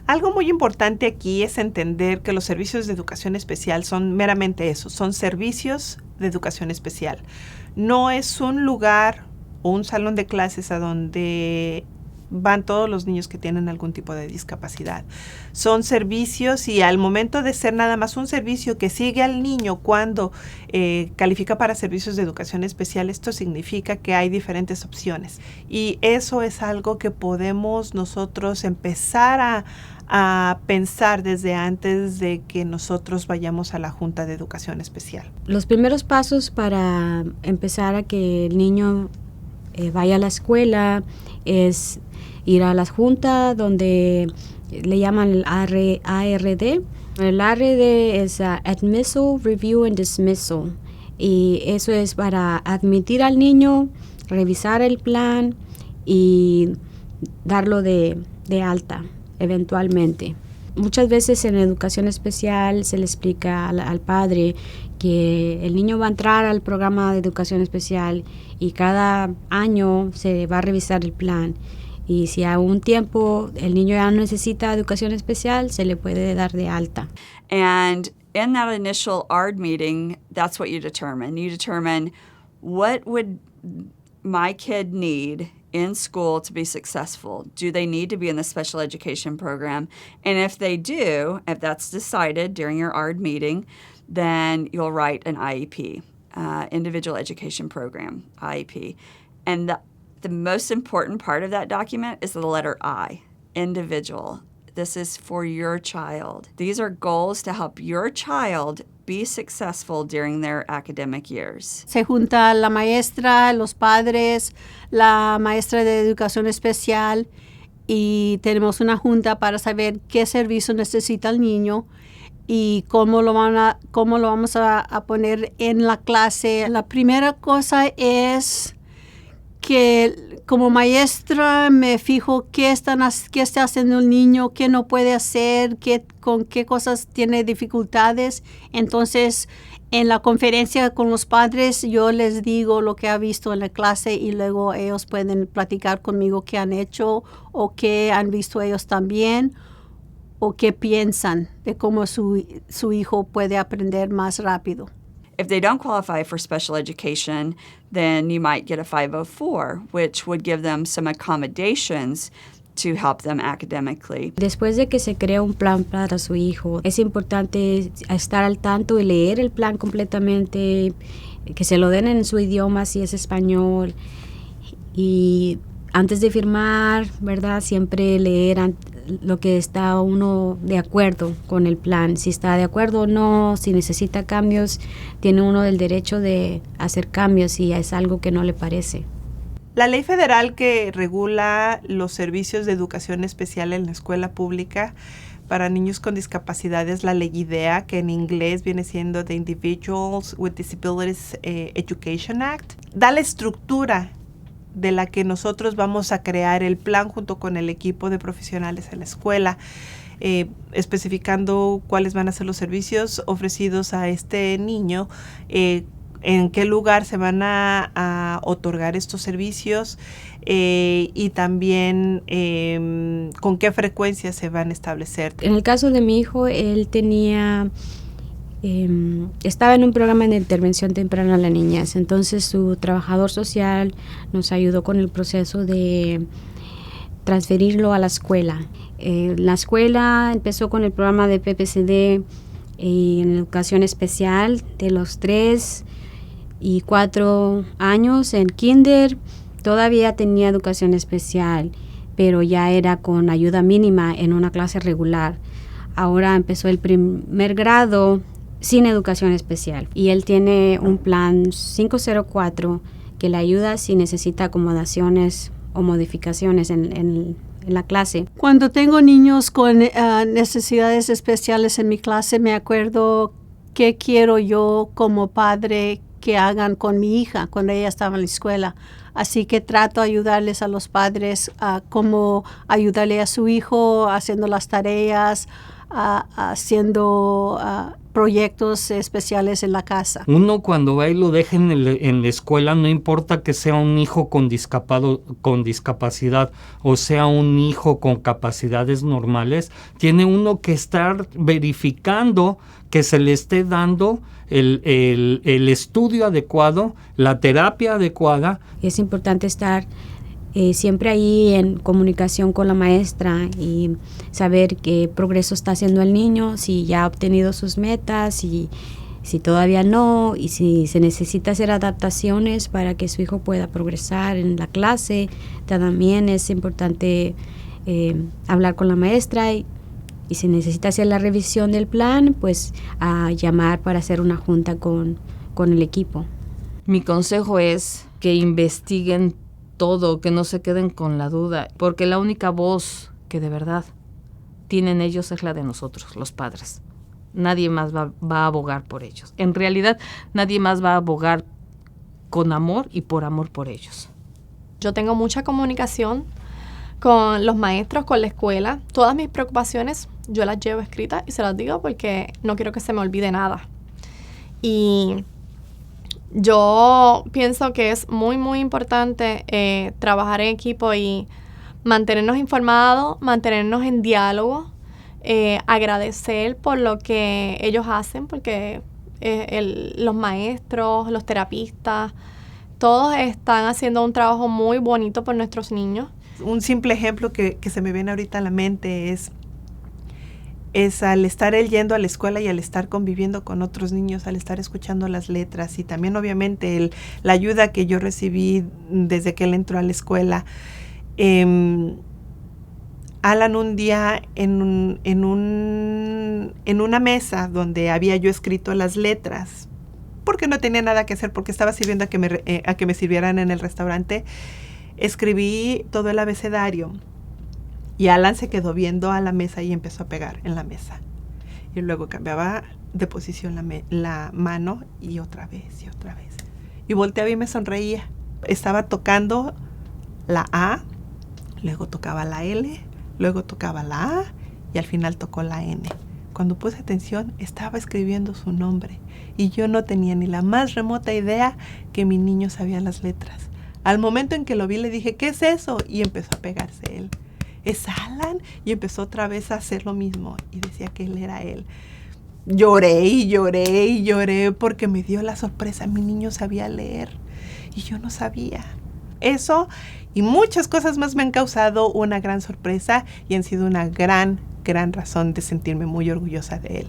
Algo muy importante aquí es entender que los servicios de educación especial son meramente eso, son servicios de educación especial. No es un lugar o un salón de clases a donde van todos los niños que tienen algún tipo de discapacidad. Son servicios y al momento de ser nada más un servicio que sigue al niño cuando califica para servicios de educación especial, esto significa que hay diferentes opciones. Y eso es algo que podemos nosotros empezar a pensar desde antes de que nosotros vayamos a la Junta de Educación Especial. Los primeros pasos para empezar a que el niño vaya a la escuela es ir a la junta donde le llaman el ARD. El ARD es Admissal, Review and Dismissal. Y eso es para admitir al niño, revisar el plan y darlo de alta eventualmente. Muchas veces en educación especial se le explica al padre que el niño va a entrar al programa de educación especial y cada año se va a revisar el plan. Y si a un tiempo el niño ya no necesita educación especial, se le puede dar de alta. And in that initial ARD meeting, that's what you determine. You determine what would my kid need in school to be successful. Do they need to be in the special education program? And if they do, if that's decided during your ARD meeting, then you'll write an IEP, Individual Education Program, IEP. And the most important part of that document is the letter I, individual. This is for your child. These are goals to help your child be successful during their academic years. Se junta la maestra, los padres, la maestra de educación especial y tenemos una junta para saber qué servicio necesita el niño y cómo lo vamos a poner en la clase. La primera cosa es que como maestra me fijo qué está haciendo el niño, qué no puede hacer, con qué cosas tiene dificultades. Entonces, en la conferencia con los padres, yo les digo lo que ha visto en la clase y luego ellos pueden platicar conmigo qué han hecho o qué han visto ellos también o qué piensan de cómo su hijo puede aprender más rápido. If they don't qualify for special education, then you might get a 504, which would give them some accommodations to help them academically. Después de que se crea un plan para su hijo, es importante estar al tanto y leer el plan completamente, que se lo den en su idioma si es español. Y antes de firmar, ¿verdad? Siempre leer lo que está uno de acuerdo con el plan. Si está de acuerdo o no, si necesita cambios, tiene uno el derecho de hacer cambios si es algo que no le parece. La ley federal que regula los servicios de educación especial en la escuela pública para niños con discapacidad es la ley IDEA, que en inglés viene siendo The Individuals with Disabilities Education Act. Da la estructura de la que nosotros vamos a crear el plan junto con el equipo de profesionales en la escuela, especificando cuáles van a ser los servicios ofrecidos a este niño, en qué lugar se van a otorgar estos servicios y también con qué frecuencia se van a establecer. En el caso de mi hijo, él estaba en un programa de intervención temprana a la niñez, entonces su trabajador social nos ayudó con el proceso de transferirlo a la escuela. La escuela empezó con el programa de PPCD en educación especial de los 3 y 4 años. En kinder todavía tenía educación especial, pero ya era con ayuda mínima en una clase regular. Ahora empezó el primer grado sin educación especial y él tiene un plan 504 que le ayuda si necesita acomodaciones o modificaciones en la clase. Cuando tengo niños con necesidades especiales en mi clase, me acuerdo qué quiero yo como padre que hagan con mi hija cuando ella estaba en la escuela. Así que trato de ayudarles a los padres a cómo ayudarle a su hijo haciendo las tareas, proyectos especiales en la casa. Uno cuando va y lo deja en la escuela, no importa que sea un hijo con discapacidad o sea un hijo con capacidades normales, tiene uno que estar verificando que se le esté dando el estudio adecuado, la terapia adecuada. Es importante estar siempre ahí en comunicación con la maestra y saber qué progreso está haciendo el niño, si ya ha obtenido sus metas, si todavía no, y si se necesita hacer adaptaciones para que su hijo pueda progresar en la clase. También es importante hablar con la maestra y si necesita hacer la revisión del plan, pues a llamar para hacer una junta con el equipo. Mi consejo es que investiguen todo, que no se queden con la duda, porque la única voz que de verdad tienen ellos es la de nosotros, los padres. Nadie más va a abogar por ellos. En realidad, nadie más va a abogar con amor y por amor por ellos. Yo tengo mucha comunicación con los maestros, con la escuela. Todas mis preocupaciones yo las llevo escritas y se las digo porque no quiero que se me olvide nada. Y yo pienso que es muy, muy importante trabajar en equipo y mantenernos informados, mantenernos en diálogo, agradecer por lo que ellos hacen, porque los maestros, los terapistas, todos están haciendo un trabajo muy bonito por nuestros niños. Un simple ejemplo que se me viene ahorita a la mente es al estar él yendo a la escuela y al estar conviviendo con otros niños, al estar escuchando las letras y también obviamente la ayuda que yo recibí desde que él entró a la escuela. Alan un día en una mesa donde había yo escrito las letras, porque no tenía nada que hacer, porque estaba sirviendo a que me sirvieran en el restaurante, escribí todo el abecedario. Y Alan se quedó viendo a la mesa y empezó a pegar en la mesa. Y luego cambiaba de posición la mano y otra vez y otra vez. Y volteaba y me sonreía. Estaba tocando la A, luego tocaba la L, luego tocaba la A y al final tocó la N. Cuando puse atención, estaba escribiendo su nombre. Y yo no tenía ni la más remota idea que mi niño sabía las letras. Al momento en que lo vi, le dije, ¿qué es eso? Y empezó a pegarse él. ¿Es Alan? Y empezó otra vez a hacer lo mismo y decía que él era él. Lloré y lloré y lloré porque me dio la sorpresa. Mi niño sabía leer y yo no sabía. Eso y muchas cosas más me han causado una gran sorpresa y han sido una gran razón de sentirme muy orgullosa de él.